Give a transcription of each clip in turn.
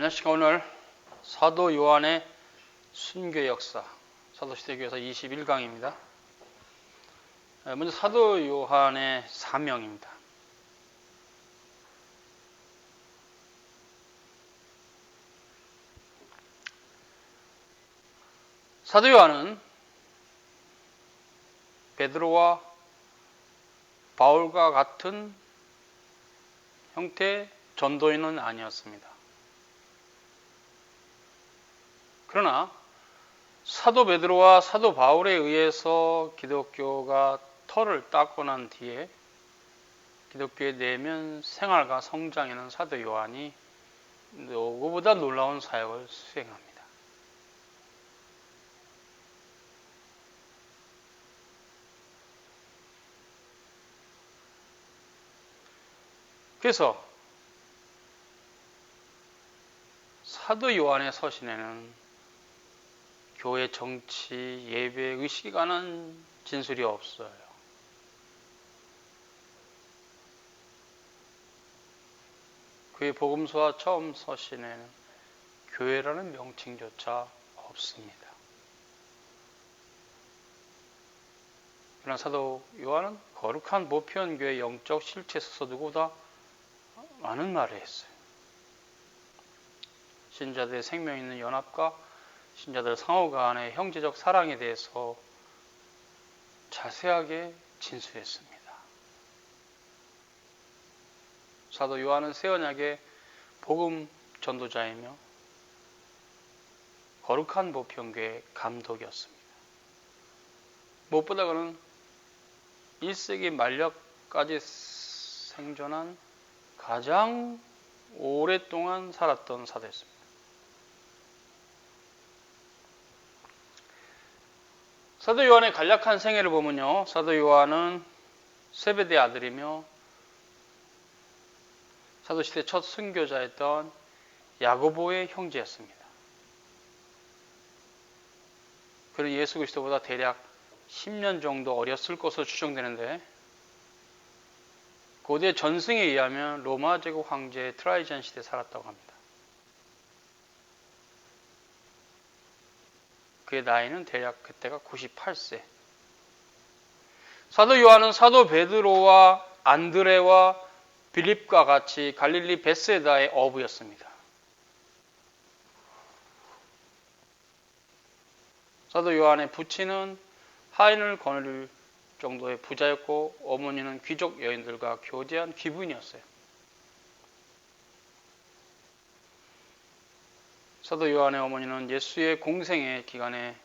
안녕하십니까. 오늘 사도 요한의 순교 역사 사도시대교에서 21강입니다. 먼저 사도 요한의 사명입니다. 사도 요한은 베드로와 바울과 같은 형태의 전도인은 아니었습니다. 그러나 사도 베드로와 사도 바울에 의해서 기독교가 털을 닦고 난 뒤에 기독교의 내면 생활과 성장에는 사도 요한이 누구보다 놀라운 사역을 수행합니다. 그래서 사도 요한의 서신에는 교회 정치, 예배, 의식에 관한 진술이 없어요. 그의 복음서와 처음 서신에는 교회라는 명칭조차 없습니다. 그러나 사도 요한은 거룩한 모편교회 영적 실체에서 누구보다 많은 말을 했어요. 신자들의 생명 있는 연합과 신자들 상호 간의 형제적 사랑에 대해서 자세하게 진술했습니다. 사도 요한은 새 언약의 복음 전도자이며 거룩한 모편교의 감독이었습니다. 무엇보다 그는 1세기 말년까지 생존한 가장 오랫동안 살았던 사도였습니다. 사도 요한의 간략한 생애를 보면요, 사도 요한은 세베대 아들이며 사도시대 첫 순교자였던 야고보의 형제였습니다. 그는 예수 그리스도보다 대략 10년 정도 어렸을 것으로 추정되는데, 고대 전승에 의하면 로마 제국 황제 트라이전 시대에 살았다고 합니다. 그의 나이는 대략 그때가 98세. 사도 요한은 사도 베드로와 안드레와 빌립과 같이 갈릴리 베세다의 어부였습니다. 사도 요한의 부친은 하인을 거느릴 정도의 부자였고 어머니는 귀족 여인들과 교제한 귀부인이었어요. 사도 요한의 어머니는 예수의 공생의 기간에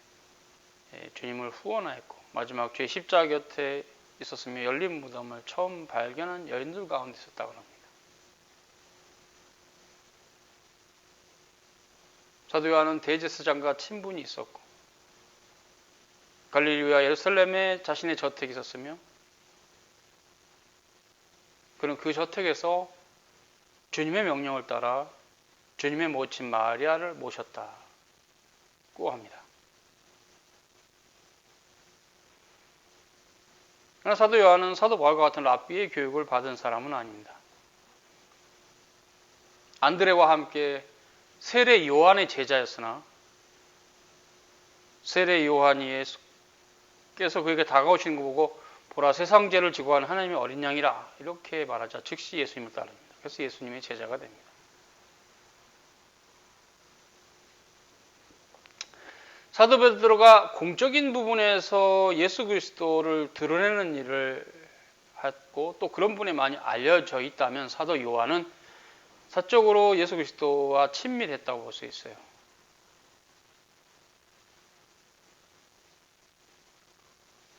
주님을 후원하였고 마지막 주의 십자가 곁에 있었으며 열린 무덤을 처음 발견한 여인들 가운데 있었다고 합니다. 사도 요한은 대제사장과 친분이 있었고 갈릴리와 예루살렘에 자신의 저택이 있었으며 그는 그 저택에서 주님의 명령을 따라 주님의 모친 마리아를 모셨다고 합니다. 그러나 사도 요한은 사도 바울과 같은 랍비의 교육을 받은 사람은 아닙니다. 안드레와 함께 세례 요한의 제자였으나 세례 요한이 예수께서 그에게 다가오시는 거 보고 보라 세상 죄를 지고 간 하나님의 어린 양이라 이렇게 말하자 즉시 예수님을 따릅니다. 그래서 예수님의 제자가 됩니다. 사도 베드로가 공적인 부분에서 예수 그리스도를 드러내는 일을 했고 또 그런 분에 많이 알려져 있다면 사도 요한은 사적으로 예수 그리스도와 친밀했다고 볼 수 있어요.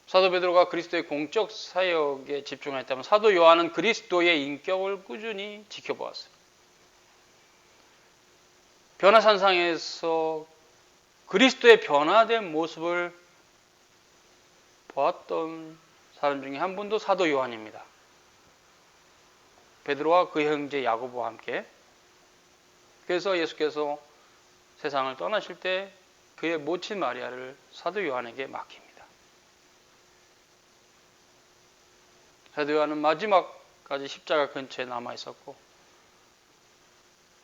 사도 베드로가 그리스도의 공적 사역에 집중했다면 사도 요한은 그리스도의 인격을 꾸준히 지켜보았어요. 변화산상에서 그리스도의 변화된 모습을 보았던 사람 중에 한 분도 사도 요한입니다. 베드로와 그 형제 야고보와 함께. 그래서 예수께서 세상을 떠나실 때 그의 모친 마리아를 사도 요한에게 맡깁니다. 사도 요한은 마지막까지 십자가 근처에 남아 있었고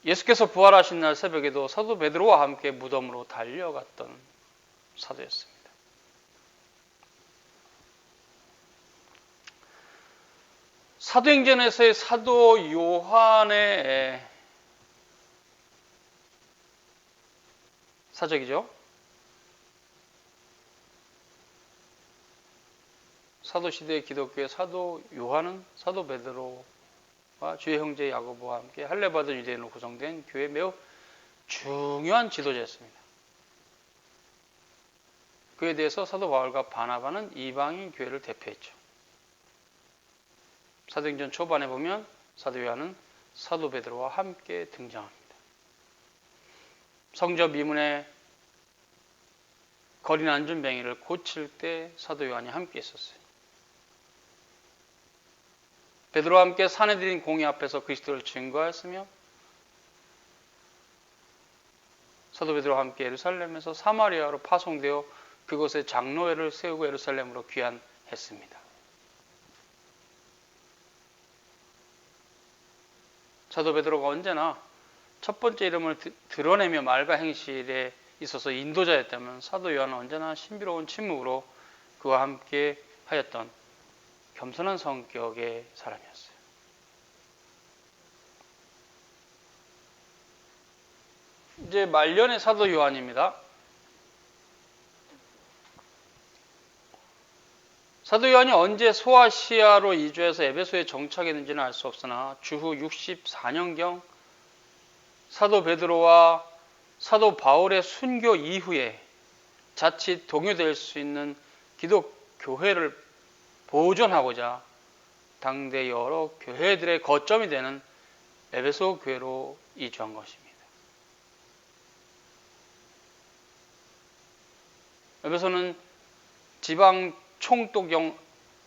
예수께서 부활하신 날 새벽에도 사도 베드로와 함께 무덤으로 달려갔던 사도였습니다. 사도행전에서의 사도 요한의 사적이죠. 사도시대의 기독교의 사도 요한은 사도 베드로와 주의 형제 야고보와 함께 할례받은 유대인으로 구성된 교회의 매우 중요한 지도자였습니다. 그에 대해서 사도 바울과 바나바는 이방인 교회를 대표했죠. 사도행전 초반에 보면 사도 요한은 사도 베드로와 함께 등장합니다. 성저 미문의 거린 안전뱅이를 고칠 때 사도 요한이 함께 있었어요. 베드로와 함께 사내들인 공회 앞에서 그리스도를 증거하였으며 사도 베드로와 함께 예루살렘에서 사마리아로 파송되어 그곳에 장로회를 세우고 예루살렘으로 귀환했습니다. 사도 베드로가 언제나 첫 번째 이름을 드러내며 말과 행실에 있어서 인도자였다면 사도 요한은 언제나 신비로운 침묵으로 그와 함께 하였던 겸손한 성격의 사람이었어요. 이제 말년의 사도 요한입니다. 사도 요한이 언제 소아시아로 이주해서 에베소에 정착했는지는 알 수 없으나 주후 64년경 사도 베드로와 사도 바울의 순교 이후에 자칫 동요될 수 있는 기독교회를 보존하고자 당대 여러 교회들의 거점이 되는 에베소 교회로 이주한 것입니다. 에베소는 지방 총독경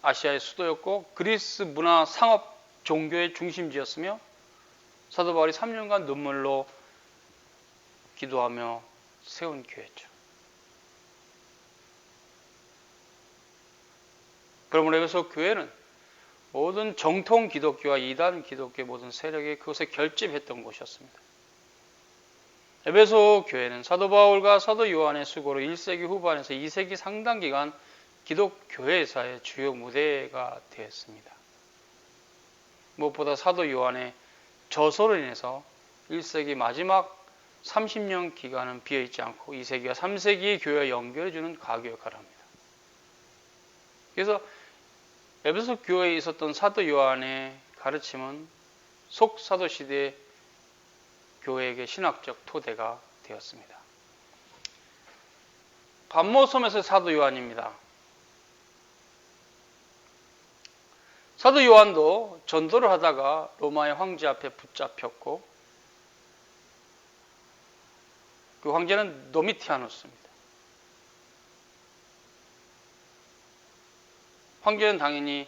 아시아의 수도였고 그리스 문화 상업 종교의 중심지였으며 사도 바울이 3년간 눈물로 기도하며 세운 교회죠. 그러므로 에베소 교회는 모든 정통 기독교와 이단 기독교의 모든 세력이 그것에 결집했던 곳이었습니다. 에베소 교회는 사도 바울과 사도 요한의 수고로 1세기 후반에서 2세기 상당 기간 기독교회사의 주요 무대가 되었습니다. 무엇보다 사도 요한의 저서로 인해서 1세기 마지막 30년 기간은 비어있지 않고 2세기와 3세기의 교회와 연결해주는 가교 역할을 합니다. 그래서 에베소 교회에 있었던 사도 요한의 가르침은 속사도 시대의 교회에게 신학적 토대가 되었습니다. 반모섬에서 사도 요한입니다. 사도 요한도 전도를 하다가 로마의 황제 앞에 붙잡혔고 그 황제는 도미티아누스입니다. 황제는 당연히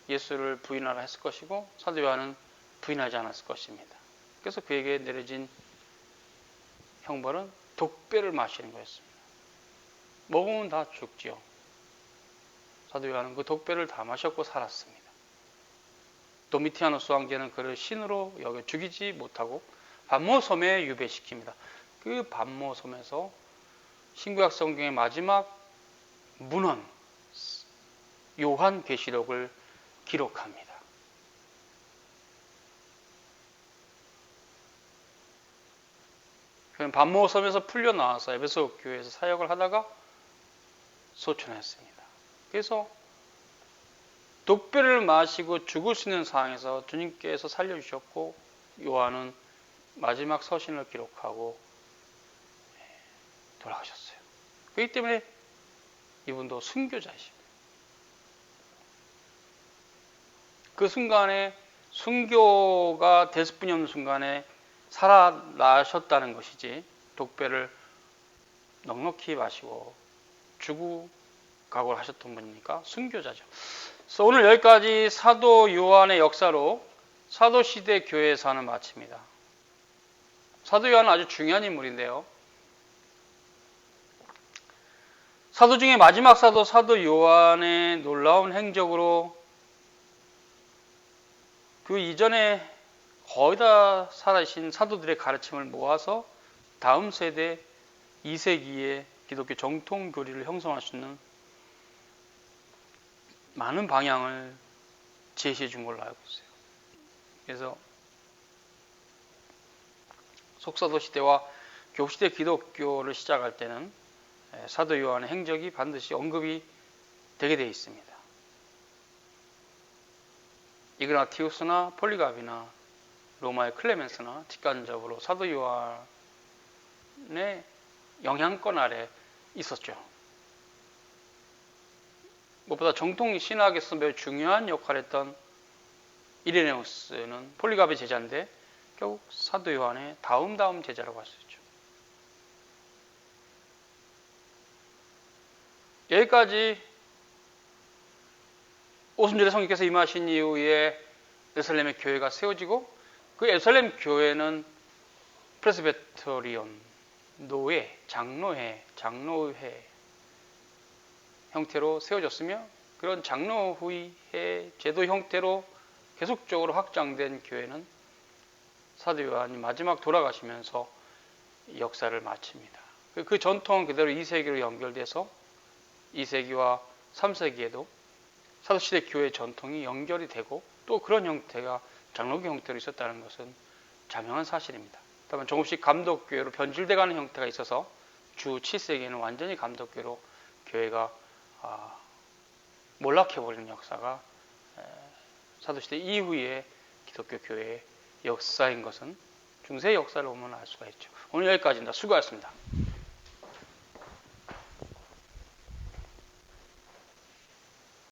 예수를 부인하라 했을 것이고 사도 요한은 부인하지 않았을 것입니다. 그래서 그에게 내려진 형벌은 독배를 마시는 거였습니다. 먹으면 다 죽지요. 사도 요한은 그 독배를 다 마셨고 살았습니다. 도미티아누스 황제는 그를 신으로 여겨 죽이지 못하고 반모섬에 유배시킵니다. 그 반모섬에서 신구약 성경의 마지막 문헌 요한계시록을 기록합니다. 그는 반모섬에서 풀려나와서 에베소 교회에서 사역을 하다가 소천했습니다. 그래서 독배를 마시고 죽을 수 있는 상황에서 주님께서 살려주셨고 요한은 마지막 서신을 기록하고 돌아가셨어요. 그렇기 때문에 이분도 순교자이십니다. 그 순간에 순교가 됐을 뿐이 없는 순간에 살아나셨다는 것이지 독배를 넉넉히 마시고 죽을 각오를 하셨던 분이니까 순교자죠. 그래서 오늘 여기까지 사도 요한의 역사로 사도시대 교회에서는 마칩니다. 사도 요한은 아주 중요한 인물인데요. 사도 중에 마지막 사도 요한의 놀라운 행적으로 그 이전에 거의 다 살아계신 사도들의 가르침을 모아서 다음 세대 2세기의 기독교 정통 교리를 형성할 수 있는 많은 방향을 제시해 준 걸로 알고 있어요. 그래서 속사도 시대와 교시대 기독교를 시작할 때는 사도 요한의 행적이 반드시 언급이 되게 되어 있습니다. 이그나티우스나 폴리갑이나 로마의 클레멘스나 직관적으로 사도 요한의 영향권 아래 있었죠. 무엇보다 정통 신학에서 매우 중요한 역할을 했던 이레네우스는 폴리갑의 제자인데 결국 사도 요한의 다음 제자라고 할 수 있죠. 여기까지 오순절에 성령께서 임하신 이후에 예루살렘의 교회가 세워지고 그 예루살렘 교회는 프레스베터리온, 노회, 장로회 형태로 세워졌으며 그런 장로회의 제도 형태로 계속적으로 확장된 교회는 사도 요한이 마지막 돌아가시면서 역사를 마칩니다. 그 전통은 그대로 2세기로 연결돼서 2세기와 3세기에도 사도시대 교회 전통이 연결이 되고 또 그런 형태가 장로교 형태로 있었다는 것은 자명한 사실입니다. 다만 조금씩 감독교회로 변질돼가는 형태가 있어서 주 7세기에는 완전히 감독교회로 교회가 몰락해버리는 역사가 사도시대 이후의 기독교 교회의 역사인 것은 중세 역사를 보면 알 수가 있죠. 오늘 여기까지입니다. 수고하셨습니다.